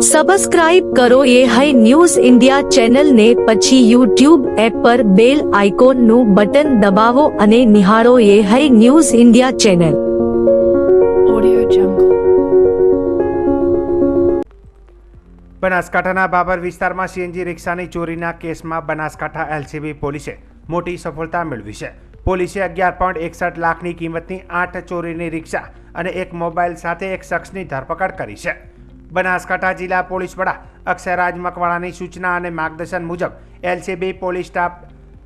Subscribe કરો એ hi news India ચેનલને, પછી યુટ્યુબ એપ પર બેલ આઇકોનનું બટન દબાવો અને નિહાળો એ hi news India channel. Audio Jungle. બનાસકાંઠાના બાબર વિસ્તારમાં સીએનજી રિક્ષાની ચોરીના કેસમાં બનાસકાંઠા એલસીબી પોલીસે મોટી સફળતા મેળવી છે. પોલીસે 11.61 લાખની કિંમતની 8 ચોરીની રિક્ષા અને એક મોબાઈલ સાથે એક શખ્સની ધરપકડ કરી છે. બનાસકાંઠા જિલ્લા પોલીસ વડા અક્ષયરાજ મકવાણાની સૂચના અને માર્ગદર્શન મુજબ એલસીબી પોલીસ સ્ટાફ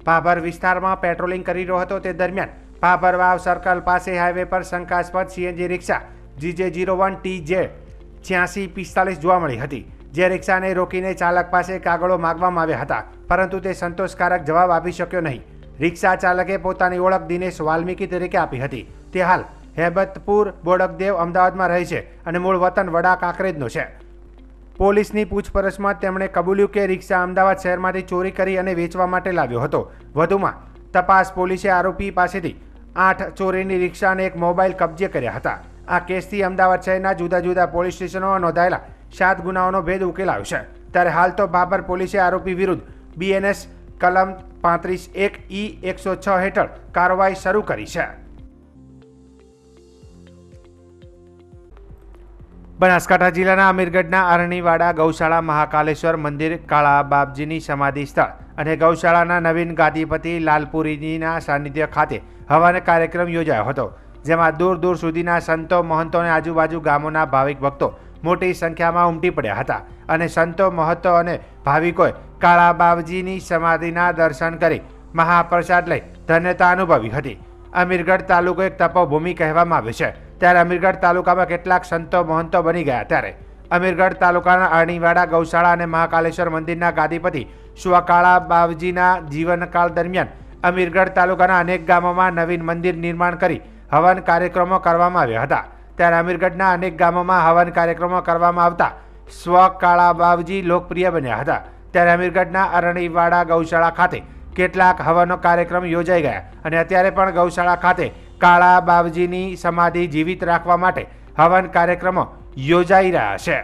ભાભર વિસ્તારમાં પેટ્રોલિંગ કરી રહ્યો હતો. તે દરમિયાન ભાભર વાવ સર્કલ પાસે હાઈવે પર શંકાસ્પદ સીએનજી રિક્ષા GJ01TJ 8645 જોવા મળી હતી. જે રિક્ષાને રોકીને ચાલક પાસે કાગળો માંગવામાં આવ્યા હતા, પરંતુ તે સંતોષકારક જવાબ આપી શક્યો નહીં. રિક્ષા ચાલકે પોતાની ઓળખ દિનેશ વાલ્મીકી તરીકે આપી હતી. તે હાલ હેબતપુર બોડકદેવ અમદાવાદમાં રહે છે અને મૂળ વતન વડા કાંકરેજનો છે. પોલીસની પૂછપરછમાં તેમણે કબૂલ્યું કે રિક્ષા અમદાવાદ શહેરમાંથી ચોરી કરી અને વેચવા માટે લાવ્યો હતો. વધુમાં તપાસ પોલીસે આરોપી પાસેથી 8 ચોરીની રિક્ષા અને એક મોબાઈલ કબજે કર્યા હતા. આ કેસથી અમદાવાદ શહેરના જુદા જુદા પોલીસ સ્ટેશનોમાં નોંધાયેલા 7 ગુનાઓનો ભેદ ઉકેલાયો છે. ત્યારે હાલ તો ભાભર પોલીસે આરોપી વિરુદ્ધ BNS કલમ 35(1) 106 હેઠળ કાર્યવાહી શરૂ કરી છે. બનાસકાંઠા જિલ્લાના અમીરગઢના અરણીવાડા ગૌશાળા મહાકાલેશ્વર મંદિર, કાળા બાપજીની સમાધિ સ્થળ અને ગૌશાળાના નવીન ગાદીપતિ લાલપુરીજીના સાનિધ્ય ખાતે હવન કાર્યક્રમ યોજાયો હતો. જેમાં દૂર દૂર સુધીના સંતો, મહંતો અને આજુબાજુ ગામોના ભાવિક ભક્તો મોટી સંખ્યામાં ઉમટી પડ્યા હતા અને સંતો, મહંતો અને ભાવિકોએ કાળા બાપજીની સમાધિના દર્શન કરી મહાપ્રસાદ લઈ ધન્યતા અનુભવી હતી. અમીરગઢ તાલુકો એક તપોભૂમિ કહેવામાં આવે છે. ત્યારે અમીરગઢ તાલુકામાં કેટલાક સંતો, મહંતો બની ગયા. ત્યારે અમીરગઢ તાલુકાના અરણીવાડા ગૌશાળા અને મહાકાલેશ્વર મંદિરના ગાદીપતિ કાળા બાપજીના જીવનકાળ દરમિયાન અમીરગઢ તાલુકાના અનેક ગામોમાં નવીન મંદિર નિર્માણ કરી હવન કાર્યક્રમો કરવામાં આવ્યા હતા. ત્યારે અમીરગઢના અનેક ગામોમાં હવન કાર્યક્રમો કરવામાં આવતા કાળા બાપજી લોકપ્રિય બન્યા હતા. ત્યારે અમીરગઢના અરણીવાડા ગૌશાળા ખાતે કેટલાક હવનનો કાર્યક્રમ યોજાઈ ગયા અને અત્યારે પણ ગૌશાળા ખાતે કાળા બાપજીની સમાધિ જીવિત રાખવા માટે હવન કાર્યક્રમો યોજાઈ રહ્યા છે.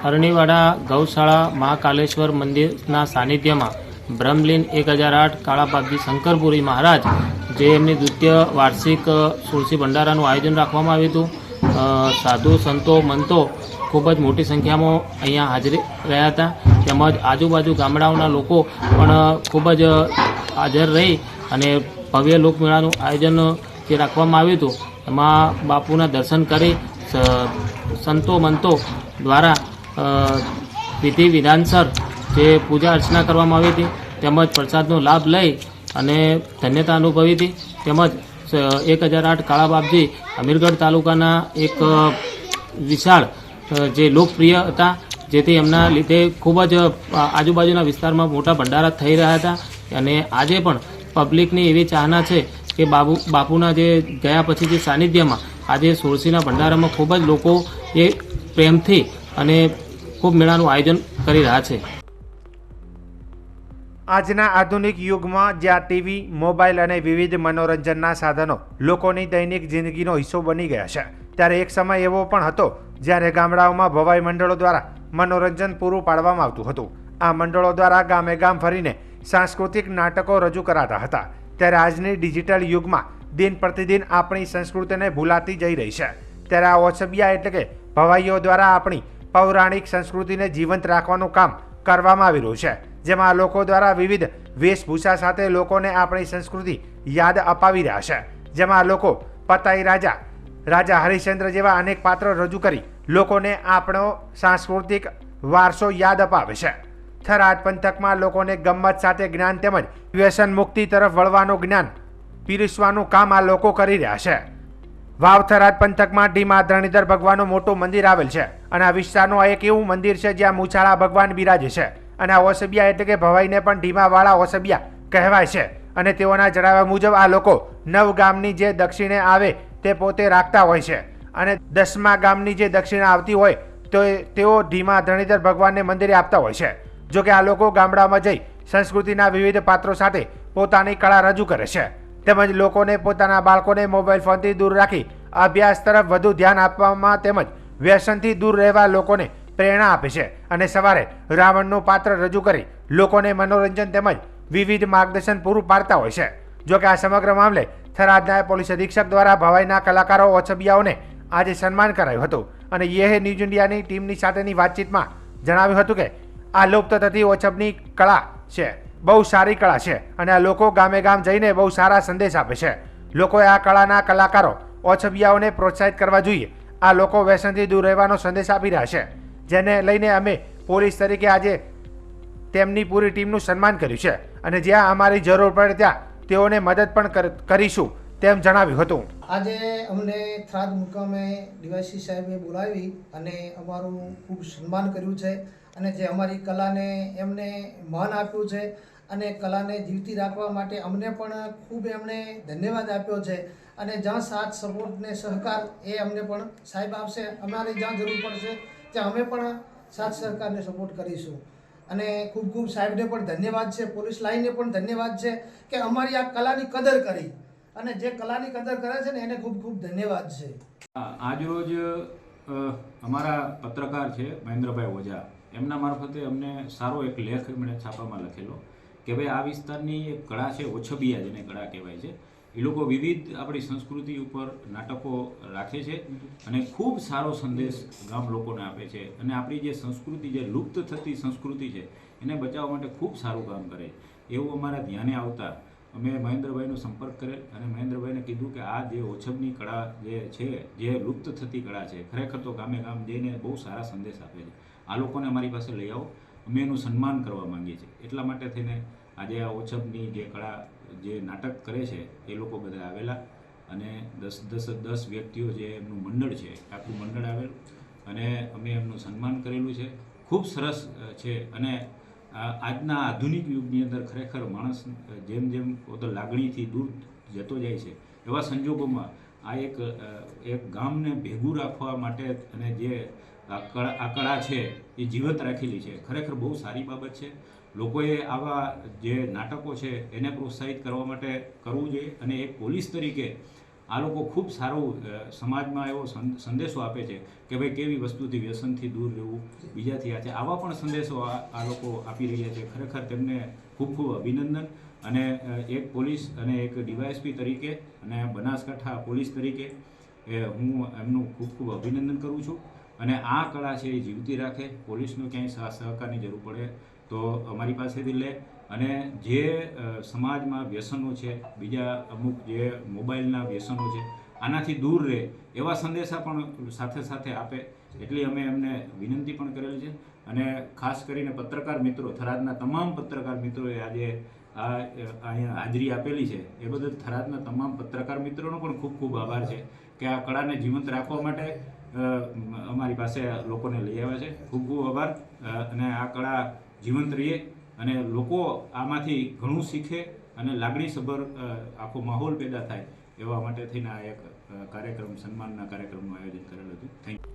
અરણીવાડા ગૌશાળા મહાકાલેશ્વર મંદિરના સાનિધ્યમાં બ્રહ્મલીન 1008 કાળા બાપજી શંકરપુરી મહારાજ, જે એમની દ્વિતીય વાર્ષિક તુલસી ભંડારાનું આયોજન રાખવામાં આવ્યું હતું. સાધુ, સંતો, મંતો ખૂબ જ મોટી સંખ્યામાં અહીંયા હાજરી રહ્યા હતા. તેમજ આજુબાજુ ગામડાઓના લોકો પણ ખૂબ જ હાજર રહી અને ભવ્ય લોકમેળાનું આયોજન જે રાખવામાં આવ્યું હતું, એમાં બાપુના દર્શન કરી સંતો, મંતો દ્વારા વિધિ વિધાનસર જે પૂજા અર્ચના કરવામાં આવી હતી, તેમજ પ્રસાદનો લાભ લઈ અને ધન્યતા અનુભવી હતી. તેમજ 1008 કાળા બાપજી અમીરગઢ તાલુકાના એક વિશાળ જે લોકપ્રિય હતા, જેથી એમના લીધે ખૂબ જ આજુબાજુના વિસ્તારમાં મોટા ભંડારા થઈ રહ્યા હતા. અને આજે પણ પબ્લિકની એવી ચાહના છે કે બાપુના જે ગયા પછી જે સાનિધ્યમાં આજે તુલસીના ભંડારામાં ખૂબ જ લોકો એ પ્રેમથી અને ખૂબ મેળાનું આયોજન કરી રહ્યા છે. આજના આધુનિક યુગમાં જ્યાં ટીવી, મોબાઈલ અને વિવિધ મનોરંજનના સાધનો લોકોની દૈનિક જિંદગીનો હિસ્સો બની ગયા છે, ત્યારે એક સમય એવો પણ હતો જ્યારે ગામડાઓમાં ભવાઈ મંડળો દ્વારા મનોરંજન પૂરું પાડવામાં આવતું હતું. આ મંડળો દ્વારા ગામે ગામ ફરીને સાંસ્કૃતિક નાટકો રજૂ કરાતા હતા. ત્યારે આજની ડિજિટલ યુગમાં દિન પ્રતિદિન આપણી સંસ્કૃતિને ભૂલાતી જઈ રહી છે. ત્યારે આ ઓછબિયા એટલે કે ભવાઈઓ દ્વારા આપણી પૌરાણિક સંસ્કૃતિને જીવંત રાખવાનું કામ કરવામાં આવી રહ્યું છે. જેમાં લોકો દ્વારા વિવિધ વેશભૂષા સાથે લોકોને આપણી સંસ્કૃતિ યાદ અપાવી રહ્યા છે. જેમાં લોકો પતાઈ રાજા, રાજા હરિશ્ચંદ્ર જેવા અનેક પાત્રો રજૂ કરી લોકોને આપણો સાંસ્કૃતિક વારસો યાદ અપાવે છે. થરાદ પંથકમાં લોકોને ગમ્મત સાથે જ્ઞાન તેમજ વ્યસન મુક્તિ તરફ વળવાનું જ્ઞાન પીરસવાનું કામ આ લોકો કરી રહ્યા છે. વાવ થરાદ પંથકમાં ઢીમા ધરણીધર ભગવાનનું મોટું મંદિર આવેલ છે અને આ વિસ્તારનું એક એવું મંદિર છે જ્યાં મૂછાળા ભગવાન બિરાજે છે. અને આ ઓસબિયા એટલે કે ભવાઈને પણ ઢીમાવાળા ઓસબિયા કહેવાય છે. અને તેઓના જણાવ્યા મુજબ આ લોકો 9 ગામની જે દક્ષિણે આવે તે પોતે રાખતા હોય છે અને 10મા ગામની જે દક્ષિણે આવતી હોય તો તેઓ ઢીમા ધરણીધર ભગવાનને મંદિરે આપતા હોય છે. જોકે આ લોકો ગામડામાં જઈ સંસ્કૃતિના વિવિધ પાત્રો સાથે પોતાની કળા રજૂ કરે છે. તેમજ લોકોને પોતાના બાળકોને મોબાઈલ ફોનથી દૂર રાખી અભ્યાસ તરફ વધુ ધ્યાન આપવામાં તેમજ વ્યસનથી દૂર રહેવા લોકોને પ્રેરણા આપે છે અને સવારે રાવણનું પાત્ર રજૂ કરી લોકોને મનોરંજન તેમજ વિવિધ માર્ગદર્શન પૂરું પાડતા હોય છે. જો કે આ સમગ્ર મામલે થરાદના પોલીસ અધિક્ષક દ્વારા ભવાઈના કલાકારો ઓછબિયાઓને આજે સન્માન કરાયું હતું અને યે ન્યૂઝ ઇન્ડિયાની ટીમની સાથેની વાતચીતમાં જણાવ્યું હતું કે આ લુપ્ત થતી ઓછબની કળા છે, બહુ સારી કળા છે અને આ લોકો ગામે ગામ જઈને બહુ સારા સંદેશ આપે છે. લોકોએ આ કળાના કલાકારો ઓછબિયાઓને પ્રોત્સાહિત કરવા જોઈએ. આ લોકો વ્યસનથી દૂર રહેવાનો સંદેશ આપી રહ્યા છે, જેને લઈને અમે પોલીસ તરીકે આજે તેમની પૂરી ટીમનું સન્માન કર્યું છે અને જ્યાં અમારી જરૂર પડે ત્યાં તેઓને મદદ પણ કરીશું તેમ જણાવ્યું હતું. આજે અમને થરાદ મુકામે ડીવાયસી સાહેબે બોલાવી અને અમારું ખૂબ સન્માન કર્યું છે અને જે અમારી કલાને એમને માન આપ્યું છે અને કલાને જીવતી રાખવા માટે અમને પણ ખૂબ એમણે ધન્યવાદ આપ્યો છે અને જ્યાં સાથ સપોર્ટ ને સહકાર એ અમને પણ સાહેબ આપશે. અમારે જ્યાં જરૂર પડશે ત્યાં અમે પણ સાથ સહકારને સપોર્ટ કરીશું અને ખૂબ ખૂબ સાહેબને પણ ધન્યવાદ છે, પોલીસ લાઇનને પણ ધન્યવાદ છે કે અમારી આ કલાની કદર કરી અને જે કલાની કદર કરે છે ને એને ખૂબ ખૂબ ધન્યવાદ છે. આજરોજ અમારા પત્રકાર છે મહેન્દ્રભાઈ ઓઝા, એમના મારફતે અમને સારો એક લેખ એમણે છાપામાં લખેલો કે ભાઈ આ વિસ્તારની એક કળા છે ઓછબિયા, જેને કળા કહેવાય છે. એ લોકો વિવિધ આપણી સંસ્કૃતિ ઉપર નાટકો રાખે છે અને ખૂબ સારો સંદેશ ગામ લોકોને આપે છે અને આપણી જે સંસ્કૃતિ, જે લુપ્ત થતી સંસ્કૃતિ છે એને બચાવવા માટે ખૂબ સારું કામ કરે. એવું અમારા ધ્યાને આવતા અમે મહેન્દ્રભાઈનો સંપર્ક કરેલ અને મહેન્દ્રભાઈને કીધું કે આ જે ઓછબની કળા જે છે, જે લુપ્ત થતી કળા છે, ખરેખર તો ગામે ગામ જઈને બહુ સારા સંદેશ આપે છે. આ લોકોને અમારી પાસે લઈ આવો, અમે એનું સન્માન કરવા માંગીએ છીએ. એટલા માટે થઈને આજે આ ઓછબની જે કળા જે નાટક કરે છે એ લોકો બધા આવેલા અને 10 વ્યક્તિઓ જે એમનું મંડળ છે, આખું મંડળ આવેલું અને અમે એમનું સન્માન કરેલું છે. ખૂબ સરસ છે અને આજના આધુનિક યુગની અંદર ખરેખર માણસ જેમ જેમ પોતે લાગણીથી દૂર જતો જાય છે એવા સંજોગોમાં આ એક ગામને ભેગું રાખવા માટે અને જે આ કળા છે એ જીવંત રાખેલી છે. ખરેખર બહુ સારી બાબત છે. લોકોએ આવા જે નાટકો છે એને પ્રોત્સાહિત કરવા માટે કરવું જોઈએ અને એક પોલીસ તરીકે આ લોકો ખૂબ સારું સમાજમાં એવો સંદેશો આપે છે કે ભાઈ કેવી વસ્તુથી વ્યસનથી દૂર રહેવું, બીજાથી આ છે. આવા પણ સંદેશો આ લોકો આપી રહ્યા છે. ખરેખર તેમને ખૂબ ખૂબ અભિનંદન અને એક પોલીસ અને એક ડીવાયએસપી તરીકે અને બનાસકાંઠા પોલીસ તરીકે હું એમનું ખૂબ ખૂબ અભિનંદન કરું છું અને આ કળા છે એ જીવતી રાખે. પોલીસનો ક્યાંય સહકારની જરૂર પડે તો અમારી પાસેથી લે અને જે સમાજમાં વ્યસનો છે, બીજા અમુક જે મોબાઈલના વ્યસનો છે, આનાથી દૂર રહે એવા સંદેશા પણ સાથે સાથે આપે. એટલી અમે એમને વિનંતી પણ કરેલી છે અને ખાસ કરીને પત્રકાર મિત્રો, થરાદના તમામ પત્રકાર મિત્રોએ આજે અહીંયા હાજરી આપેલી છે એ બદલ થરાદના તમામ પત્રકાર મિત્રોનો પણ ખૂબ ખૂબ આભાર છે કે આ કળાને જીવંત રાખવા માટે અમારી પાસે લોકોને લઈ આવ્યા છે. ખૂબ ખૂબ આભાર અને આ કળા જીવંત રહીએ અને લોકો આમાંથી ઘણું શીખે અને લાગણીસભર આખો માહોલ પેદા થાય એવા માટે થઈને આ એક કાર્યક્રમ, સન્માનના કાર્યક્રમનું આયોજન કરેલું હતું. Thank you.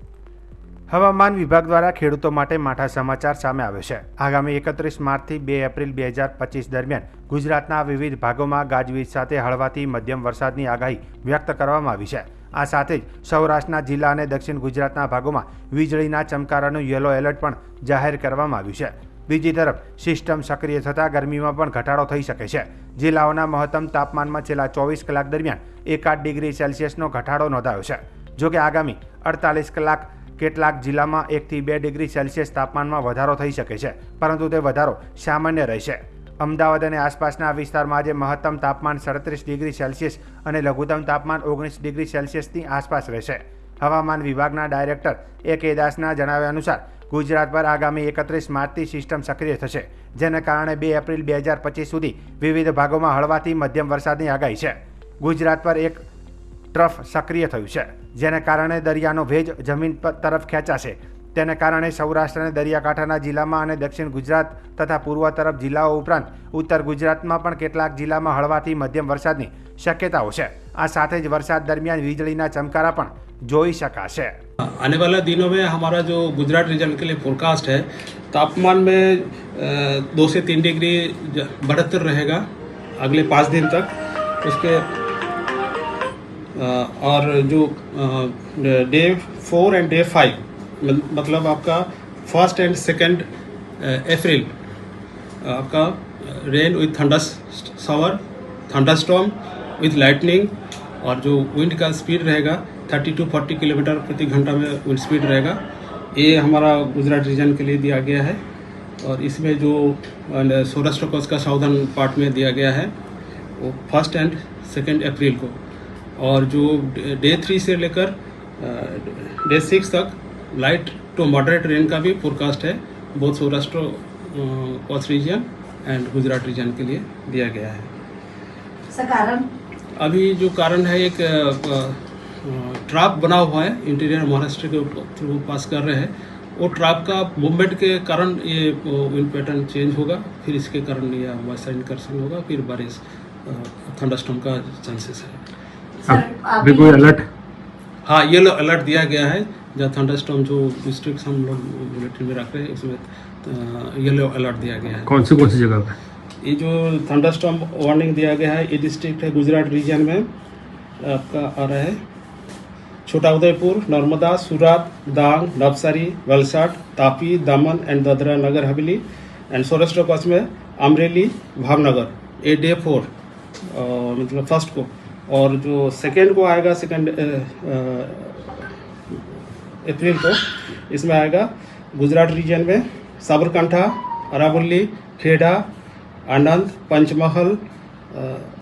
હવામાન વિભાગ દ્વારા ખેડૂતો માટે માઠા સમાચાર સામે આવ્યો છે. આગામી 31 માર્ચથી 2 એપ્રિલ 2025 દરમિયાન ગુજરાતના વિવિધ ભાગોમાં ગાજવીજ સાથે હળવાથી મધ્યમ વરસાદની આગાહી વ્યક્ત કરવામાં આવી છે. આ સાથે જ સૌરાષ્ટ્રના જિલ્લા અને દક્ષિણ ગુજરાતના ભાગોમાં વીજળીના ચમકારાનું યેલો એલર્ટ પણ જાહેર કરવામાં આવ્યું છે. બીજી તરફ સિસ્ટમ સક્રિય થતાં ગરમીમાં પણ ઘટાડો થઈ શકે છે. જિલ્લાઓના મહત્તમ તાપમાનમાં છેલ્લા 24 કલાક દરમિયાન 1 ડિગ્રી સેલ્સિયસનો ઘટાડો નોંધાયો છે. જોકે આગામી 48 કલાક કેટલાક જિલ્લામાં 1 થી 2 ડિગ્રી સેલ્સિયસ તાપમાનમાં વધારો થઈ શકે છે, પરંતુ તે વધારો સામાન્ય રહેશે. અમદાવાદ અને આસપાસના વિસ્તારમાં આજે મહત્તમ તાપમાન 37 ડિગ્રી સેલ્સિયસ અને લઘુત્તમ તાપમાન 19 ડિગ્રી સેલ્સિયસની આસપાસ રહેશે. હવામાન વિભાગના ડાયરેક્ટર A.K. દાસના જણાવ્યા અનુસાર ગુજરાત પર આગામી 31 માર્ચથી સિસ્ટમ સક્રિય થશે, જેને કારણે 2 એપ્રિલ 2025 સુધી વિવિધ ભાગોમાં હળવાથી મધ્યમ વરસાદની આગાહી છે. ગુજરાત પર એક ટ્રફ સક્રિય થયું છે, જેને કારણે દરિયાનો ભેજ જમીન તરફ ખેંચાશે. તેને કારણે સૌરાષ્ટ્ર અને દરિયાકાંઠાના જિલ્લામાં અને દક્ષિણ ગુજરાત તથા પૂર્વ તરફ જિલ્લાઓ ઉપરાંત ઉત્તર ગુજરાતમાં પણ કેટલાક જિલ્લામાં હળવાથી મધ્યમ વરસાદની શક્યતાઓ છે. આ સાથે જ વરસાદ દરમિયાન વીજળીના ચમકારા પણ જોઈ શકાશે. आने वाले दिनों में हमारा जो गुजरात रीजन के लिए फोरकास्ट है, तापमान में 2 से 3 डिग्री बढ़ोतरी रहेगा अगले 5 दिन तक. उसके और जो डे 4 एंड डे 5 मतलब आपका 1 एंड 2 अप्रैल आपका rain with thunder shower, thunderstorm with lightning, और जो विंड का स्पीड रहेगा 30 to 40 किलोमीटर प्रति घंटा में विंड स्पीड रहेगा। ये हमारा गुजरात रीजन के लिए दिया गया है। और इसमें जो सौराष्ट्र कोस्ट का साउदर्न पार्ट में दिया गया है वो 1 एंड 2 अप्रैल को, और जो डे 3 से लेकर डे 6 तक लाइट टू मॉडरेट रेन का भी फोरकास्ट है, बहुत Saurashtra coast region and Gujarat region के लिए दिया गया है। सर कारण अभी जो कारण है, एक ट्रैप बना हुआ है इंटीरियर महाराष्ट्र के थ्रू पास कर रहे हैं, वो ट्रैप का मूवमेंट के कारण ये विंड पैटर्न चेंज होगा, फिर इसके कारण ये वेस्टर्न इंकर्सन होगा, फिर बारिश थंडरस्टॉर्म का चांसेस है। सर अभी कोई अलर्ट? हाँ, येलो अलर्ट दिया गया है, जहाँ थंडरस्टॉर्म जो डिस्ट्रिक्ट हम लोग बुलेटिन में रख रहे हैं उसमें येलो अलर्ट दिया गया है। कौन सी जगह पर? ये जो थंडरस्टॉर्म वार्निंग दिया गया है, ये डिस्ट्रिक्ट है गुजरात रीजन में आपका आ रहा है छोटा उदयपुर, नर्मदा, सूरत, डांग, नवसारी, वलसाड, तापी, दमन and Dadra Nagar Haveli, and Saurashtra coast में अमरेली, भावनगर। ये डे 4 मतलब 1 को, और जो 2 को आएगा 2 अप्रैल को, इसमें आएगा गुजरात रीजन में साबरकांठा, अरावली, खेड़ा, आनंद, पंचमहल,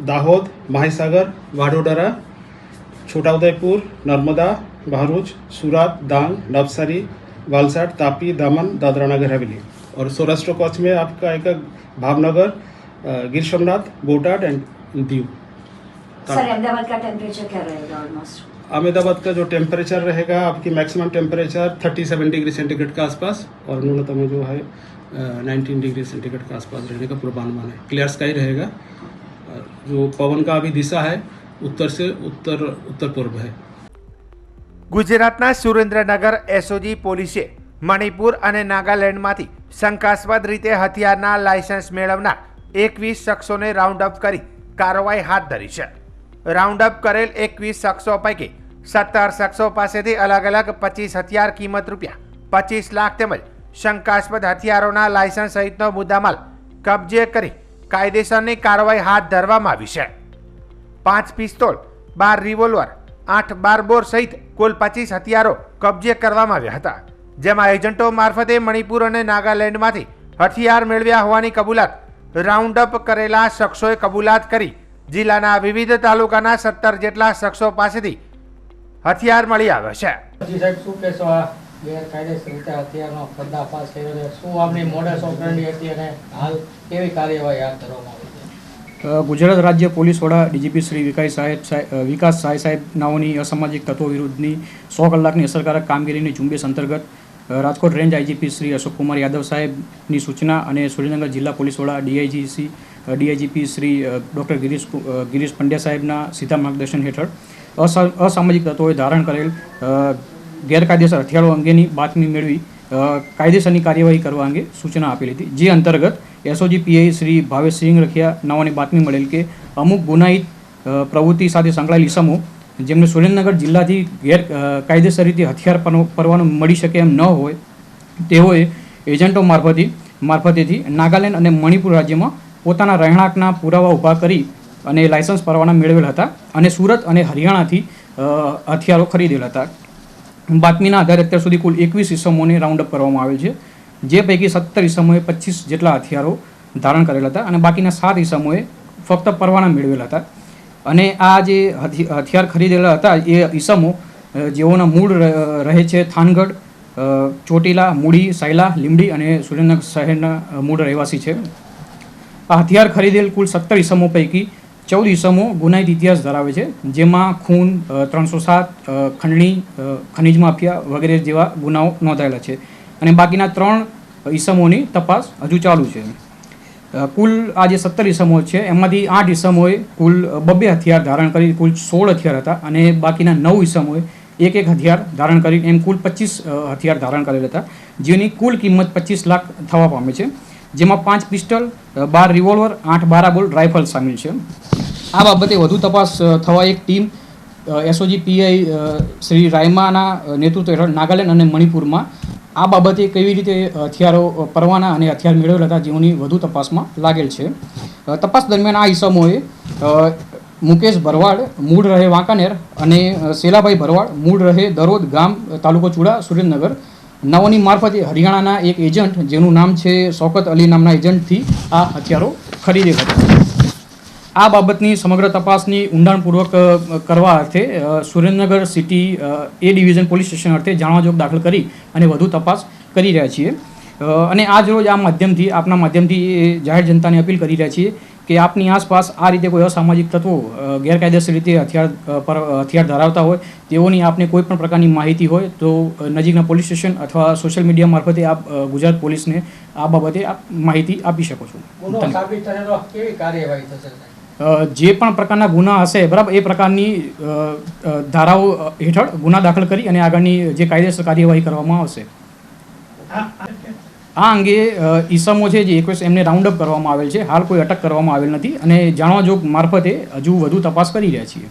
दाहोद, माहिसागर, वाडोदरा, छोटा उदयपुर, नर्मदा, भरूच, सूरत, डांग, नवसारी, वलसाड, तापी, दमन, दादरा नगर हवेली। और सौराष्ट्र कोस्ट में आपका एक भावनगर, गिर सोमनाथ, बोटाड एंड दीव। सर अहमदाबाद का टेम्परेचर क्या रहेगा ऑलमोस्ट? अहमदाबाद का जो टेम्परेचर रहेगा, आपकी मैक्सिमम टेम्परेचर 37 डिग्री सेंटीग्रेड के आसपास, और न्यूनतम जो है 19 डिग्री सेंटीग्रेड के आसपास रहने का पूर्वानुमान है। क्लियर स्काई रहेगा। जो पवन का अभी दिशा है उत्तर से उत्तर पूर्व है। ગુજરાતના સુરેન્દ્રનગર એસઓજી પોલીસે મણિપુર અને નાગાલેન્ડમાંથી શંકાસ્પદ રીતે હથિયારના લાયસન્સ મેળવનાર 21 શખ્સોને રાઉન્ડ અપ કરી કાર્યવાહી હાથ ધરી છે। રાઉન્ડ અપ કરેલ 21 શખ્સો પૈકી 17 શખ્સો પાસેથી અલગ અલગ 25 હથિયાર કિંમત રૂપિયા 25 લાખ તેમજ શંકાસ્પદ હથિયારોના લાયસન્સ સહિતનો મુદ્દામાલ કબજે કરી કાયદેસરની કાર્યવાહી હાથ ધરવામાં આવી છે। 5 પિસ્તોલ, 12 રિવોલ્વર, 8 બારબોર સહિત કુલ 25 હથિયારો કબજે કરવામાં આવ્યા હતા, જેમાં એજન્ટો મારફતે મણિપુર અને નાગાલેન્ડમાંથી હથિયાર મેળવ્યા હોવાની કબૂલાત રાઉન્ડ અપ કરેલા શખ્સોએ કબૂલાત કરી જિલ્લાના વિવિધ તાલુકાના 17 જેટલા શખ્સો પાસેથી હથિયાર મળી આવ્યા છે। સાહેબ શું કહેશો, આ ગેરકાયદેસર રીતે હથિયારનો પર્દાફાશ કર્યો છે, શું આપણી મોડસ ઓપરેન્ડી હતી અને હાલ કેવી કાર્યવાહી હાથ ધરવામાં આવી છે? ગુજરાત રાજ્ય પોલીસ વડા ડીજીપી શ્રી વિકાસ સહાય સાહેબ નાઓની અસામાજિક તત્વો વિરુદ્ધની 100 કલાકની અસરકારક કામગીરીની ઝુંબેશ અંતર્ગત રાજકોટ રેન્જ આઈજીપી શ્રી અશોકકુમાર યાદવ સાહેબની સૂચના અને સુરેન્દ્રનગર જિલ્લા પોલીસ વડા ડીઆઈજીપી શ્રી ડૉક્ટર ગિરીશ પંડ્યા સાહેબના સીધા માર્ગદર્શન હેઠળ અસામાજિક તત્વોએ ધારણ કરેલ ગેરકાયદેસર હથિયારો અંગેની બાતમી મેળવી કાયદેસરની કાર્યવાહી કરવા અંગે સૂચના આપેલી હતી, જે અંતર્ગત એસઓજી પીઆઈ શ્રી ભાવેશસિંહ રખિયા નાઓની બાતમી મળેલ કે અમુક ગુનાહિત પ્રવૃત્તિ સાથે સંકળાયેલ ઇસમો જેમને સુરેન્દ્રનગર જિલ્લાથી ગેરકાયદેસર રીતે હથિયાર પરવાનું મળી શકે એમ ન હોય તેઓએ એજન્ટો મારફતેથી નાગાલેન્ડ અને મણિપુર રાજ્યમાં પોતાના રહેણાંકના પુરાવા ઊભા કરી અને લાયસન્સ પરવાના મેળવેલ હતા અને સુરત અને હરિયાણાથી હથિયારો ખરીદેલ હતા। બાતમીના આધારે અત્યાર સુધી કુલ 21 ઇસમોને રાઉન્ડ અપ કરવામાં આવેલ છે, જે પૈકી 17 ઇસમોએ 25 જેટલા હથિયારો ધારણ કરેલા હતા અને બાકીના 7 ઇસમોએ ફક્ત પરવાના મેળવેલા હતા। અને આ જે હથિયાર ખરીદેલા હતા એ ઇસમો જેઓના મૂળ રહે છે થાનગઢ, ચોટીલા, મૂડી, સાયલા, લીંબડી અને સુરેન્દ્રનગર શહેરના મૂળ રહેવાસી છે। આ હથિયાર ખરીદેલ કુલ 17 ઇસમો પૈકી 14 ઇસમો ગુનાહિત ઇતિહાસ ધરાવે છે, જેમાં ખૂન, 307, ખંડણી, ખનીજ માફિયા વગેરે જેવા ગુનાઓ નોંધાયેલા છે અને બાકીના 3 ઇસમોની તપાસ હજુ ચાલુ છે। કુલ આ જે 17 ઇસમો છે એમાંથી 8 ઇસમોએ કુલ 2 હથિયાર ધારણ કરી કુલ 16 હથિયાર હતા અને બાકીના 9 ઇસમોએ એક હથિયાર ધારણ કરી એમ કુલ 25 હથિયાર ધારણ કરેલ હતા, જેની કુલ કિંમત 25 લાખ થવા પામે છે, જેમાં 5 પિસ્ટલ, 12 રિવોલ્વર, 8 બારાબોલ રાઇફલ સામેલ છે। આ બાબતે વધુ તપાસ થવા એક ટીમ એસઓજી પીઆઈ શ્રી રાયમાના નેતૃત્વ હેઠળ નાગાલેન્ડ અને મણિપુરમાં આ બાબતે કેવી રીતે હથિયારો પરવાના અને હથિયાર મેળવેલા હતા જેઓની વધુ તપાસમાં લાગેલ છે. તપાસ દરમિયાન આ ઈસમોએ મુકેશ ભરવાડ મૂળ રહે વાંકાનેર અને શેલાભાઈ ભરવાડ મૂળ રહે દરોદ ગામ તાલુકો ચુડા સુરેન્દ્રનગર નવની મારફતે હરિયાણાના એક એજન્ટ જેનું નામ છે શૌકત અલી નામના એજન્ટથી આ હથિયારો ખરીદે હતા. આ બાબતની સમગ્ર તપાસની ઊંડાણપૂર્વક કરવા અર્થે સુરેન્દ્રનગર સિટી એ ડિવિઝન પોલીસ સ્ટેશન અર્થે જાણવાજોગ દાખલ કરી અને વધુ તપાસ કરી રહ્યા છીએ. અને આજ રોજ આ માધ્યમથી આપના માધ્યમથી જાહેર જનતાને અપીલ કરી રહ્યા છીએ કે આપની આસપાસ આ રીતે કોઈ અસામાજિક તત્વો ગેરકાયદેસર રીતે હથિયાર ધરાવતા હોય તેઓની આપને કોઈ પણ પ્રકારની માહિતી હોય તો નજીકના પોલીસ સ્ટેશન અથવા સોશિયલ મીડિયા મારફતે આપ ગુજરાત પોલીસને આ બાબતે આપ માહિતી આપી શકો છો. ગુનો સાબિત થશે તો કેવી કાર્યવાહી થશે? જે પણ પ્રકારના ગુના હશે બરાબર એ પ્રકારની ધારાઓ હેઠળ ગુના દાખલ કરી અને આગળની જે કાયદેસર કાર્યવાહી કરવામાં આવશે. આ અંગે ઈસમો છે જે 21 એમને રાઉન્ડ અપ કરવામાં આવેલ છે. હાલ કોઈ અટક કરવામાં આવેલ નથી અને જાણવાજોગ મારફતે હજુ વધુ તપાસ કરી રહ્યા છીએ.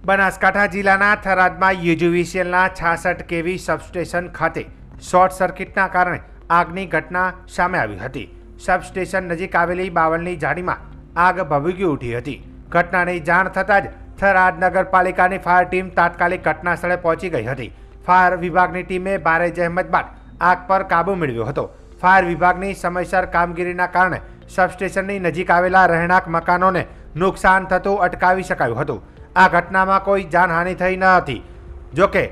બનાસકાંઠા જિલ્લાના થરાદમાં યુજીવીસીએલના 66 કેવી સબસ્ટેશન ખાતે શોર્ટ સર્કિટના કારણે આગની ઘટના સામે આવી હતી. સબસ્ટેશન નજીક આવેલી બાવળની ઝાડીમાં આગ ભભૂકી ઉઠી હતી. ઘટનાની જાણ થતાં જ થરાદ નગરપાલિકાની ફાયર ટીમ તાત્કાલિક ઘટના સ્થળે પહોંચી ગઈ હતી. ફાયર વિભાગની ટીમે ભારે જહેમત બાદ આગ પર કાબૂ મેળવ્યો હતો. ફાયર વિભાગની સમયસર કામગીરીના કારણે સબસ્ટેશનની નજીક આવેલા રહેણાંક મકાનોને નુકસાન થતું અટકાવી શકાયું હતું. આ ઘટનામાં કોઈ જાનહાનિ થઈ ન હતી. જોકે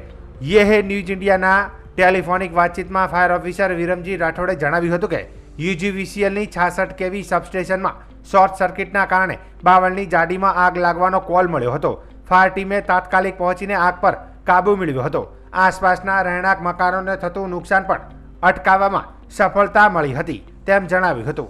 યે ન્યૂઝ ઇન્ડિયાના ટેલિફોનિક વાતચીતમાં ફાયર ઓફિસર વિરમજી રાઠોડે જણાવ્યું હતું કે યુજીવીસીએલની 66 કેવી સબસ્ટેશનમાં શોર્ટ સર્કિટના કારણે બાવળની ઝાડીમાં આગ લાગવાનો કોલ મળ્યો હતો. ફાયર ટીમે તાત્કાલિક પહોંચીને આગ પર કાબૂ મેળવ્યો હતો. આસપાસના રહેણાંક મકાનોને થતું નુકસાન પણ અટકાવવામાં સફળતા મળી હતી તેમ જણાવ્યું હતું.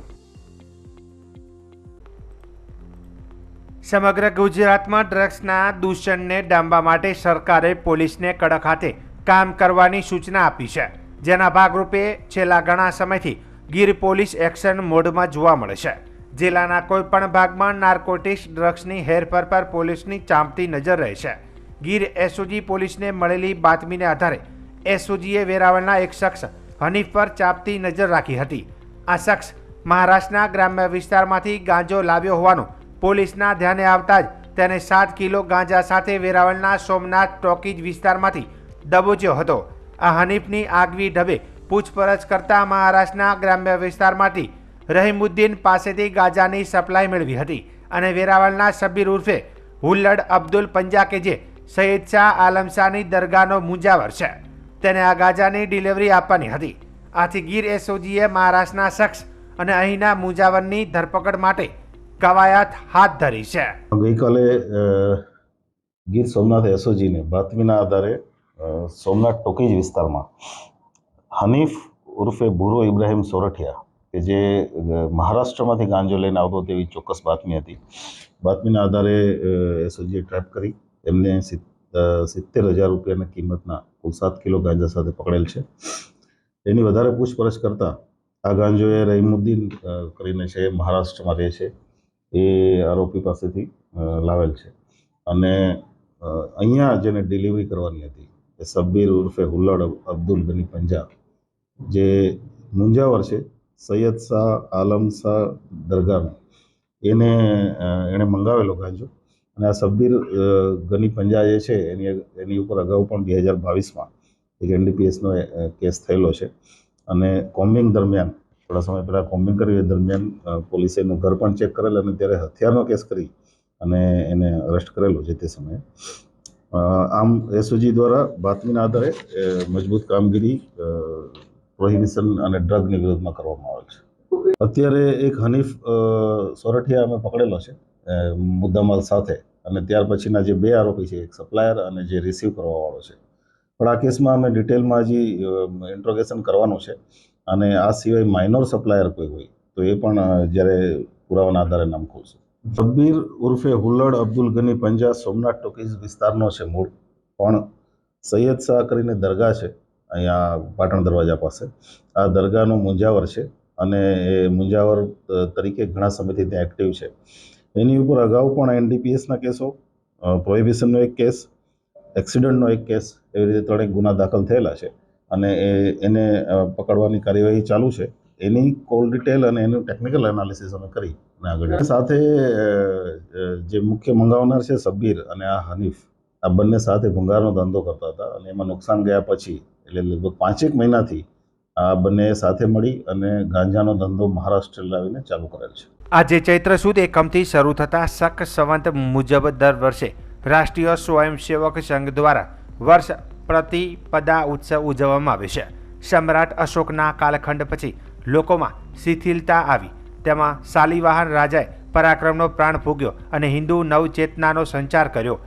સમગ્ર ગુજરાતમાં ડ્રગ્સના દૂષણને ડામવા માટે સરકારે પોલીસને કડક હાથે કામ કરવાની સૂચના આપી છે. જેના ભાગરૂપે છેલ્લા ઘણા સમયથી ગીર પોલીસ એક્શન મોડમાં જોવા મળે છે. જિલ્લાના કોઈપણ ભાગમાં નાર્કોટિક્સ ડ્રગ્સની હેરફેર પર પોલીસની ચાંપતી નજર રહે છે. ગીર એસઓજી પોલીસને મળેલી બાતમીને આધારે એસઓજીએ વેરાવળના એક શખ્સ હનીફ પર ચાંપતી નજર રાખી હતી. આ શખ્સ મહારાષ્ટ્રના ગ્રામ્ય વિસ્તારમાંથી ગાંજો લાવ્યો હોવાનું પોલીસના ધ્યાને આવતા જ તેને 7 કિલો ગાંજા સાથે વેરાવળના સોમનાથ ટોકીજ વિસ્તારમાંથી દબોચ્યો હતો. આ હનીફની આગવી ઢબે પૂછપરછ કરતા મહારાષ્ટ્રના ગ્રામ્ય વિસ્તારમાંથી રહીમુદ્દીન પાસેથી ગાંજાની સપ્લાય મેળવી હતી અને વેરાવળના શબ્બીર ઉર્ફે હુલ્લડ અબ્દુલ પંજા કે જે સૈયદ શાહ આલમ શાહની દરગાહનો મુંજાવર છે તેને આ ગાંજાની ડિલિવરી આપવાની હતી. આથી ગીર એસઓજીએ મહારાષ્ટ્રના શખ્સ અને અહીંના મુંજાવરની ધરપકડ માટે કવાયત હાથ ધરી છે. ગઈકાલે ગીર સોમનાથ એસઓજીને બાતમીના આધારે સોમનાથ ટોકીજ વિસ્તારમાં હનીફ ઉર્ફે ભૂરો ઇબ્રાહિમ સોરઠિયા કે જે મહારાષ્ટ્રમાંથી ગાંજો લઈને આવતો તેવી ચોક્કસ બાતમી હતી. બાતમીના આધારે એસઓજીએ ટ્રેપ કરી એમને 70,000 રૂપિયાની કિંમતના કુલ 7 કિલો ગાંજા સાથે પકડેલ છે. એની વધારે પૂછપરછ કરતાં આ ગાંજો એ રહીમુદ્દીન કરીને છે મહારાષ્ટ્રમાં રહે છે એ આરોપી પાસેથી લાવેલ છે અને અહીંયા જેને ડિલિવરી કરવાની હતી એ શબ્બીર ઉર્ફે હુલ્લડ અબ્દુલ ગની પંજા જે મુંજાવર છે સૈયદ શાહ આલમ શાહ દરગાહનો એણે મંગાવેલો ગાંજો અને આ શબ્બીર ગની પંજા જે છે એની ઉપર અગાઉ પણ 2022માં એક એનડીપીએસનો કેસ થયેલો છે અને કોમ્બિંગ દરમિયાન થોડા સમય પહેલાં કોમ્બિંગ કર્યું એ દરમિયાન પોલીસે એનું ઘર પણ ચેક કરેલ અને ત્યારે હથિયારનો કેસ કરી અને એને અરેસ્ટ કરેલો છે તે સમયે. આમ એસઓજી દ્વારા બાતમીના આધારે મજબૂત કામગીરી પ્રોહિબિશન અને ડ્રગની વિરુદ્ધમાં કરવામાં આવે છે. અત્યારે એક હનીફ સોરઠિયા અમે પકડેલો છે મુદ્દામાલ સાથે અને ત્યાર પછીના જે 2 આરોપી છે એક સપ્લાયર અને જે રિસીવ કરવાવાળો છે. પણ આ કેસમાં અમે ડિટેલમાં હજી ઇન્ટ્રોગેશન કરવાનું છે અને આ સિવાય માઇનોર સપ્લાયર કોઈ હોય તો એ પણ જ્યારે પુરાવાના આધારે નામ ખોલશે. શબ્બીર ઉર્ફે હુલ્લડ અબ્દુલ ગની પંજા સોમનાથ ટોકીઝ વિસ્તારનો છે મૂળ, પણ સૈયદ શાહ કરીને દરગાહ છે અહીંયા પાટણ દરવાજા પાસે. આ દરગાહનો મુંજાવર છે અને એ મુંજાવર તરીકે ઘણા સમયથી ત્યાં એક્ટિવ છે. એની ઉપર અગાઉ પણ એનડીપીએસના કેસો પ્રોહિબિશનનો એક કેસ, એક્સિડન્ટનો એક કેસ, એવી રીતે 3 ગુના દાખલ થયેલા છે અને એને પકડવાની કાર્યવાહી ચાલુ છે. એની કોલ ડિટેલ અને એનું ટેકનિકલ એનાલિસિસ અમે કરી અને આગળ સાથે જે મુખ્ય મંગાવનાર છે સબ્બીર અને આ હનીફ, આ બંને સાથે ભંગારનો ધંધો કરતા હતા અને એમાં નુકસાન ગયા પછી એટલે લગભગ 5 મહિનાથી આ બંને સાથે મળી અને ગાંજાનો ધંધો મહારાષ્ટ્ર લાવીને ચાલુ કરેલ છે. આજે ચૈત્ર સુદ એકમથી શરૂ થતા શક સંવંત મુજબ દર વર્ષે રાષ્ટ્રીય સ્વયંસેવક સંઘ દ્વારા વર્ષ પ્રતિપદા ઉત્સવ ઉજવવામાં આવે છે. સમ્રાટ અશોકના કાલખંડ પછી લોકોમાં શિથિલતા આવી, તેમાં શાલિવાહન રાજાએ પરાક્રમનો પ્રાણ ફૂંક્યો અને હિન્દુ નવચેતનાનો સંચાર કર્યો.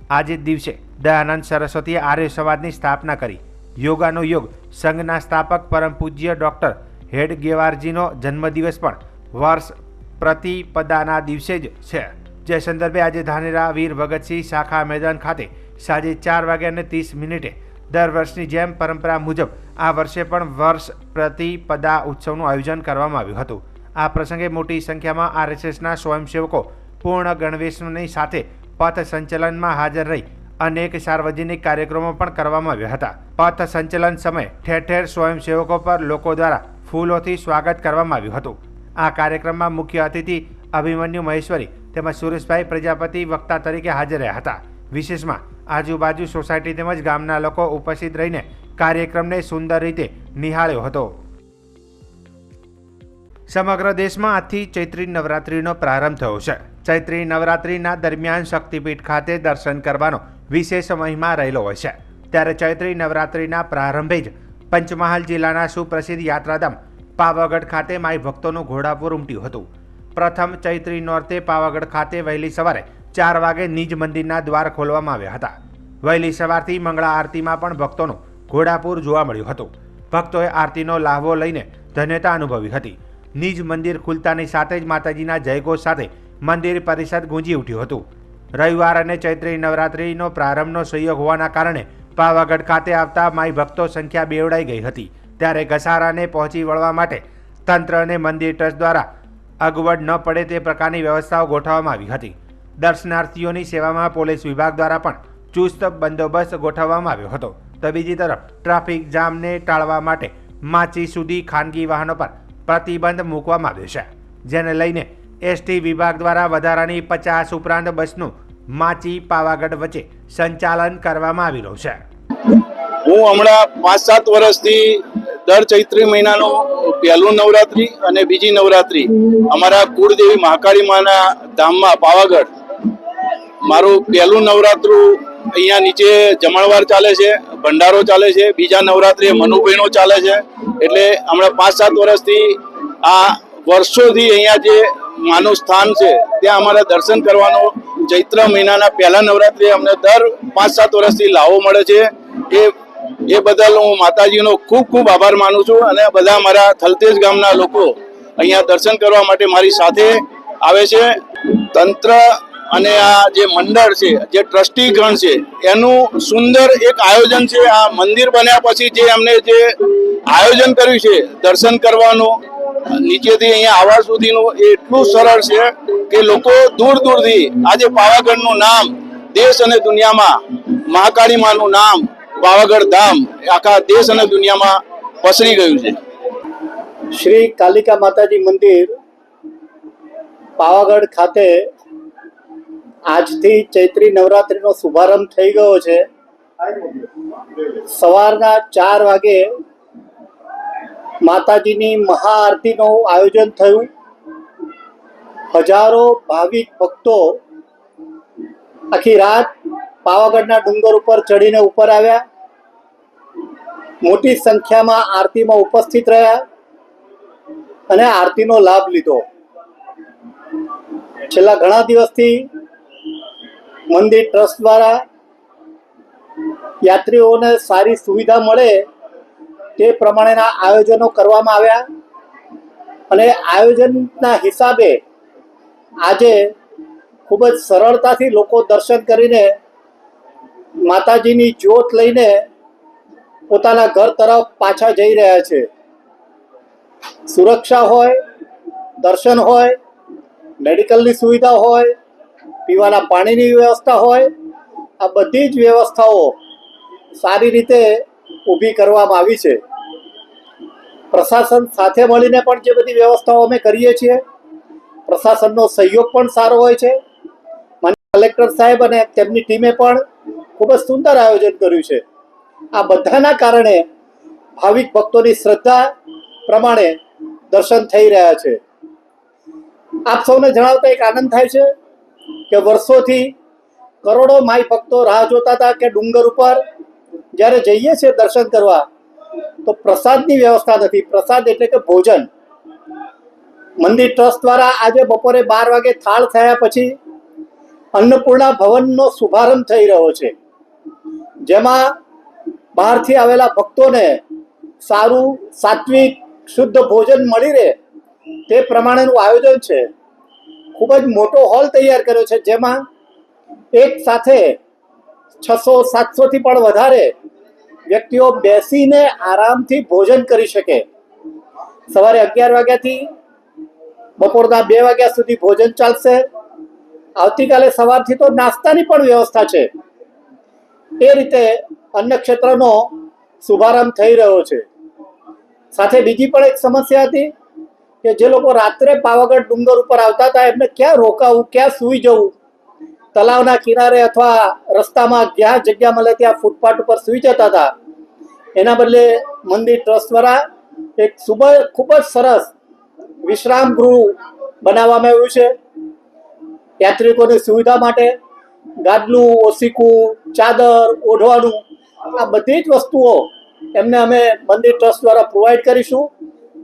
આજે દિવસે દયાનંદ સરસ્વતીએ આર્ય સમાજની સ્થાપના કરી. યોગાનો યોગ સંઘના સ્થાપક પરમ પૂજ્ય ડૉક્ટર હેડગેવારજીનો જન્મદિવસ પણ વર્ષ પ્રતિપદાના દિવસે જ છે. જે સંદર્ભે આજે ધાનેરા વીર ભગતસિંહ શાખા મેદાન ખાતે સાંજે 4:30 દર વર્ષની જેમ પરંપરા મુજબ આ વર્ષે પણ વર્ષ પ્રતિપદા ઉત્સવનું આયોજન કરવામાં આવ્યું હતું. આ પ્રસંગે મોટી સંખ્યામાં આરએસએસના સ્વયંસેવકો પૂર્ણ ગણવેશની સાથે પથ સંચલનમાં હાજર રહી અનેક સાર્વજનિક કાર્યક્રમો પણ કરવામાં આવ્યા હતા. પથ સંચલન સમયે ઠેર ઠેર સ્વયંસેવકો પર લોકો દ્વારા ફૂલોથી સ્વાગત કરવામાં આવ્યું હતું. આ કાર્યક્રમમાં મુખ્ય અતિથિ અભિમન્યુ મહેશ્વરી તેમજ સુરેશભાઈ પ્રજાપતિ વક્તા તરીકે હાજર રહ્યા હતા. વિશેષમાં આજુબાજુ સોસાયટી તેમજ ગામના લોકો ઉપસ્થિત રહીને કાર્યક્રમને સુંદર રીતે નિહાળ્યો હતો. સમગ્ર દેશમાં આજથી ચૈત્રી નવરાત્રિનો પ્રારંભ થયો છે. ચૈત્રી નવરાત્રિના દરમિયાન શક્તિપીઠ ખાતે દર્શન કરવાનો વિશેષ મહિમા રહેલો હોય છે. ત્યારે ચૈત્રી નવરાત્રિના પ્રારંભે જ પંચમહાલ જિલ્લાના સુપ્રસિદ્ધ યાત્રાધામ પાવાગઢ ખાતે માઈ ભક્તોનું ઘોડાપુર ઉમટ્યું હતું. પ્રથમ ચૈત્રી નોરતે પાવાગઢ ખાતે વહેલી સવારે 4 વાગે નિજ મંદિરના દ્વાર ખોલવામાં આવ્યા હતા. વહેલી સવારથી મંગળા આરતીમાં પણ ભક્તોનું ઘોડાપુર જોવા મળ્યું હતું. ભક્તોએ આરતીનો લાહવો લઈને ધન્યતા અનુભવી હતી. નિજ મંદિર ખુલતાની સાથે જ માતાજીના જયઘોષ સાથે મંદિર પરિસર ગુંજી ઉઠ્યું હતું. રવિવાર અને ચૈત્રી નવરાત્રિનો પ્રારંભનો સંયોગ હોવાના કારણે પાવાગઢ ખાતે આવતા માઈ ભક્તો સંખ્યા બેવડાઈ ગઈ હતી. ત્યારે ઘસારાને પહોંચી વળવા માટે તંત્ર અને મંદિર ટ્રસ્ટ દ્વારા અગવડ ન પડે તે પ્રકારની વ્યવસ્થાઓ ગોઠવવામાં આવી હતી. દર્શનાર્થીઓની સેવામાં પોલીસ વિભાગ દ્વારા પણ ચુસ્ત બંદોબસ્ત ગોઠવવામાં આવ્યો હતો. તો બીજી તરફ ટ્રાફિક જામને ટાળવા માટે માચી સુધી ખાનગી વાહનો પર પ્રતિબંધ મૂકવામાં આવ્યો છે, જેને લઈને એસટી વિભાગ દ્વારા વધારાની 50 ઉપરાંત બસનું માચી પાવાગઢ વચ્ચે સંચાલન કરવામાં આવી રહ્યું છે. હું હમણાં 5-7 વર્ષથી દર ચૈત્રી મહિનાનો પહેલું નવરાત્રી અને બીજી નવરાત્રી અમારા કુળદેવી મહાકાળી માના ધામમાં પાવાગઢ મારું પહેલું નવરાત્રું અહીંયા નીચે જમણવાર ચાલે છે, ભંડારો ચાલે છે. બીજા નવરાત્રિએ મનુબહેનો ચાલે છે. એટલે હમણાં 5-7 વર્ષથી આ વર્ષોથી અહીંયા જે માનું સ્થાન છે ત્યાં અમારા દર્શન કરવાનો ચૈત્ર મહિનાના પહેલા નવરાત્રિએ અમને દર 5-7 વર્ષથી લાવો મળે છે. એ બદલ હું માતાજીનો ખૂબ ખૂબ આભાર માનું છું અને બધા મારા થલતેજ ગામના લોકો અહીંયા દર્શન કરવા માટે મારી સાથે આવે છે. તંત્ર અને આ જે મંડળ છે, જે ટ્રસ્ટી ગણ છે, એનું સુંદર એક આયોજન છે. આ મંદિર બન્યા પછી જે અમને જે આયોજન કર્યું છે દર્શન કરવાનું, નીચેથી અહીંયા આવવા સુધીનું, એ એટલું સરળ છે કે લોકો દૂર દૂરથી આજે પાવાગઢનું નામ દેશ અને દુનિયામાં, મહાકાળી માનું નામ પાવાગઢ ધામ આખા દેશ અને દુનિયામાં પસરી ગયું છે. શ્રી કાલિકા માતાજી મંદિર પાવાગઢ ખાતે આજથી ચૈત્રી નવરાત્રિનો શુભારંભ થઈ ગયો છે. સવારના 4 વાગે માતાજીની મહાઆરતીનું આયોજન થયું. હજારો ભાવિક ભક્તો આખી રાત પાવાગઢના ડુંગર ઉપર ચડીને ઉપર આવ્યા. મોટી સંખ્યામાં આરતીમાં ઉપસ્થિત રહ્યા અને આરતીનો લાભ લીધો. છેલ્લા ઘણા દિવસથી મંદિર ટ્રસ્ટ દ્વારા યાત્રીઓને સારી સુવિધા મળે તે પ્રમાણેના આયોજનો કરવામાં આવ્યા અને આયોજનના હિસાબે આજે ખૂબ જ સરળતાથી લોકો દર્શન કરીને માતાજીની જ્યોત લઈને પોતાના ઘર તરફ પાછા જઈ રહ્યા છે. સુરક્ષા હોય, દર્શન હોય, મેડિકલની સુવિધા હોય, પીવાના પાણીની વ્યવસ્થા હોય, આ બધી જ વ્યવસ્થાઓ સારી રીતે ઊભી કરવામાં આવી છે. પ્રશાસન સાથે મળીને પણ જે બધી વ્યવસ્થાઓ અમે કરીએ છીએ, પ્રશાસનનો સહયોગ પણ સારો હોય છે. માનનીય કલેક્ટર સાહેબ અને તેમની ટીમે પણ ખૂબ જ સુંદર આયોજન કર્યું છે. આ બધાના કારણે ભાવિક ભક્તોની શ્રદ્ધા પ્રમાણે દર્શન થઈ રહ્યા છે. આપ સૌને જણાવતા એક આનંદ થાય છે કે વર્ષોથી કરોડો માઈ ભક્તો રાહ જોતા હતા કે ડુંગર ઉપર જ્યારે જઈએ છીએ દર્શન કરવા તો પ્રસાદની વ્યવસ્થા નથી. પ્રસાદ એટલે કે ભોજન. મંદિર ટ્રસ્ટ દ્વારા આજે બપોરે 12 વાગે થાળ થયા પછી અન્નપૂર્ણા ભવનનો શુભારંભ થઈ રહ્યો છે, જેમાં બહારથી આવેલા ભક્તોને સારું સાત્વિક શુદ્ધ ભોજન મળી રહે તે પ્રમાણેનું આયોજન છે. ખૂબ જ મોટો હોલ તૈયાર કર્યો છે, જેમાં એક સાથે 600-700 થી પણ વધારે વ્યક્તિઓ બેસીને આરામથી ભોજન કરી શકે. સવારે 11 વાગ્યાથી બપોરના 2 વાગ્યા સુધી ભોજન ચાલશે. આવતીકાલે સવારથી તો નાસ્તાની પણ વ્યવસ્થા છે. એ રીતે અન્ન ક્ષેત્રનો શુભારંભ થઈ રહ્યો છે. સાથે બીજી પણ એક સમસ્યા હતી કે જે લોકો રાત્રે પાવાગઢ ડુંગર ઉપર આવતા હતા એમને ક્યાં રોકાવું, ક્યાં સૂઈ જવું, તલાવના કિનારે અથવા રસ્તામાં જ્યાં જગ્યા મળે ત્યાં ફૂટપાથ ઉપર સૂઈ જતા હતા. એના બદલે મંદિર ટ્રસ્ટ દ્વારા એક ખૂબ જ સરસ વિશ્રામ ગૃહ બનાવવામાં આવ્યું છે. યાત્રિકોની સુવિધા માટે ગાદલું, ઓશીકું, ચાદર, ઓઢવાનું આ બધી જ વસ્તુઓ એમને અમે મંદિર ટ્રસ્ટ દ્વારા પ્રોવાઈડ કરીશું,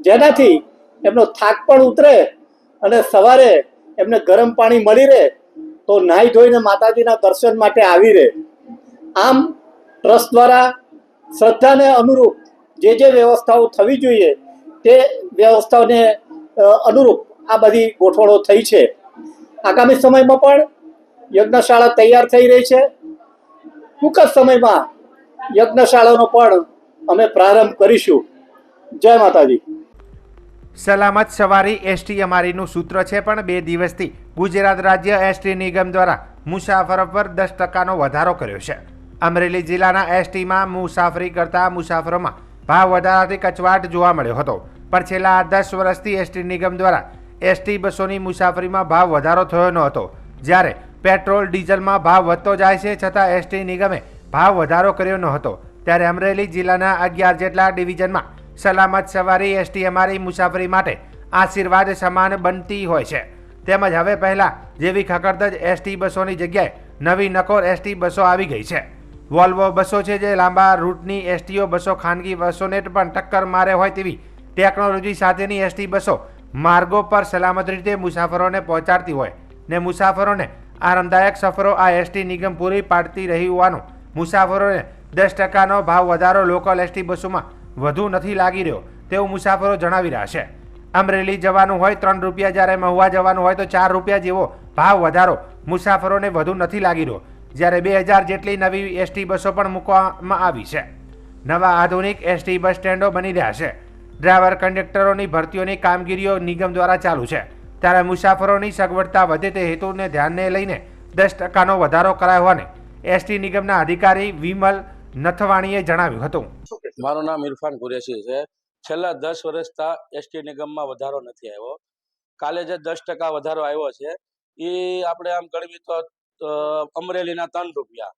જેનાથી એમનો થાક પણ ઉતરે અને સવારે એમને ગરમ પાણી મળી રહે તો નાહી ધોઈને માતાજીના દર્શન માટે આવી રહે. આમ ટ્રસ્ટ દ્વારા શ્રદ્ધાને અનુરૂપ જે વ્યવસ્થાઓ થવી જોઈએ તે વ્યવસ્થાઓને અનુરૂપ આ બધી ગોઠવણો થઈ છે. આગામી સમયમાં પણ યજ્ઞશાળા તૈયાર થઈ રહી છે. ટૂંક જ સમયમાં યજ્ઞશાળાનો પણ અમે પ્રારંભ કરીશું. જય માતાજી. સલામત સવારી એસટી અમારીનું સૂત્ર છે, પણ 2 દિવસથી ગુજરાત રાજ્ય એસટી નિગમ દ્વારા મુસાફરો પર 10% વધારો કર્યો છે. અમરેલી જિલ્લાના એસટીમાં મુસાફરી કરતા મુસાફરોમાં ભાવ વધારાથી કચવાટ જોવા મળ્યો હતો, પણ છેલ્લા 10 વર્ષથી એસટી નિગમ દ્વારા એસટી બસોની મુસાફરીમાં ભાવ વધારો થયો ન હતો. જ્યારે પેટ્રોલ ડીઝલમાં ભાવ વધતો જાય છે, છતાં એસટી નિગમે ભાવ વધારો કર્યો ન હતો. ત્યારે અમરેલી જિલ્લાના 11 જેટલા ડિવિઝનમાં સલામત સવારી એસટી અમારી મુસાફરી માટે આશીર્વાદ સમાન બનતી હોય છે. તેમજ હવે પહેલાં જેવી ખખડધજ એસટી બસોની જગ્યાએ નવી નકોર એસટી બસો આવી ગઈ છે. વોલ્વો બસો છે, જે લાંબા રૂટની એસટીઓ બસો ખાનગી બસોને પણ ટક્કર મારે હોય તેવી ટેકનોલોજી સાથેની એસટી બસો માર્ગો પર સલામત રીતે મુસાફરોને પહોંચાડતી હોય ને મુસાફરોને આરામદાયક સફરો આ એસટી નિગમ પૂરી પાડતી રહી હોવાનું મુસાફરોને 10%નો ભાવ વધારો લોકલ એસટી બસોમાં વધુ નથી લાગી રહ્યો તેવું મુસાફરો જણાવી રહ્યા છે. અમરેલી જવાનું હોય 3 રૂપિયા, જ્યારે મહુવા જવાનું હોય તો 4 રૂપિયા જેવો ભાવ વધારો મુસાફરોને વધુ નથી લાગી રહ્યો. જ્યારે 2000 જેટલી નવી એસટી બસો પણ મૂકવામાં આવી છે. નવા આધુનિક એસટી બસ સ્ટેન્ડો બની રહ્યા છે. ડ્રાઈવર કંડક્ટરોની ભરતીઓની કામગીરીઓ નિગમ દ્વારા ચાલુ છે. ત્યારે મુસાફરોની સગવડતા વધે તે હેતુને ધ્યાને લઈને 10%નો વધારો કરાયો હોવાને એસટી નિગમના અધિકારી વિમલ નથવાણીએ જણાવ્યું હતું. મારું નામ ઇરફાન કુરેશી છે. છેલ્લા 10 વર્ષથી એસટી નિગમમાં વધારો નથી આવ્યો. કાલે જે 10% વધારો આવ્યો છે એ આપણે આમ ગણવી તો અમરેલીના 3 રૂપિયા,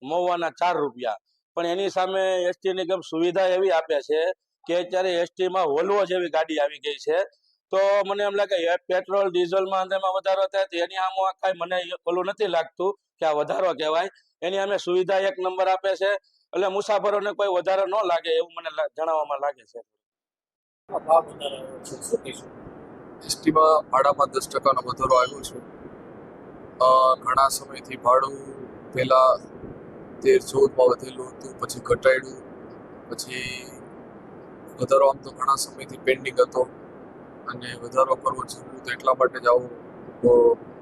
મહુવાના 4 રૂપિયા, પણ એની સામે એસટી નિગમ સુવિધા એવી આપે છે કે અત્યારે એસટીમાં વોલ્વો જેવી ગાડી આવી ગઈ છે. તો મને એમ લાગે પેટ્રોલ ડીઝલમાં એમાં વધારો થાય તો એની આમ કાંઈ મને ઓલું નથી લાગતું કે આ વધારો કહેવાય. એની અમે સુવિધા 1 નંબર આપે છે, એટલે મુસાફરોને કોઈ વધારો ન લાગે એવું મને જણાવવામાં લાગે છે. એસટીમાં ભાડામાં 10%નો વધારો આવ્યો છે. ઘણા સમયથી ભાડું પહેલાં 13-14માં વધેલું હતું, પછી ઘટાડ્યું, પછી વધારો આમ તો ઘણા સમયથી પેન્ડિંગ હતો અને વધારો કરવો જરૂર તો એટલા માટે જ આવું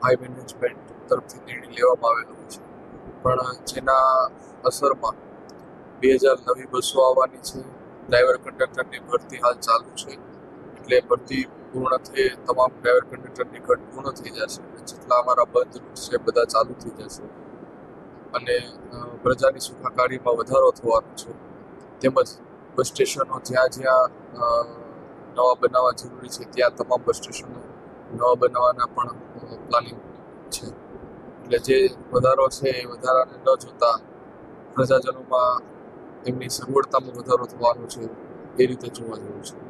હાઈ મેનેજમેન્ટ તરફથી નિર્ણય લેવામાં આવેલો છે. પણ જેના અસરમાં 2000 નવી બસો આવવાની છે. ડ્રાઈવર કંડક્ટરની ભરતી હાલ ચાલુ છે, એટલે ભરતી પૂર્ણ થઈ તમામ ડ્રાઈવર કંડક્ટરની ઘટ પૂર્ણ થઈ જશે. જેટલા અમારા બંધ રૂટ છે બધા ચાલુ થઈ જશે અને પ્રજાની સુખાકારીમાં વધારો થવાનો છે. તેમજ બસ સ્ટેશનો જ્યાં જ્યાં નવા બનાવવા જરૂરી છે ત્યાં તમામ બસ સ્ટેશનો નવા બનાવવાના પણ પ્લાનિંગ છે. એટલે જે વધારો છે એ વધારાને ન જોતા પ્રજાજનોમાં એમની સગવડતામાં વધારો થવાનો છે એ રીતે જોવા જેવું છે.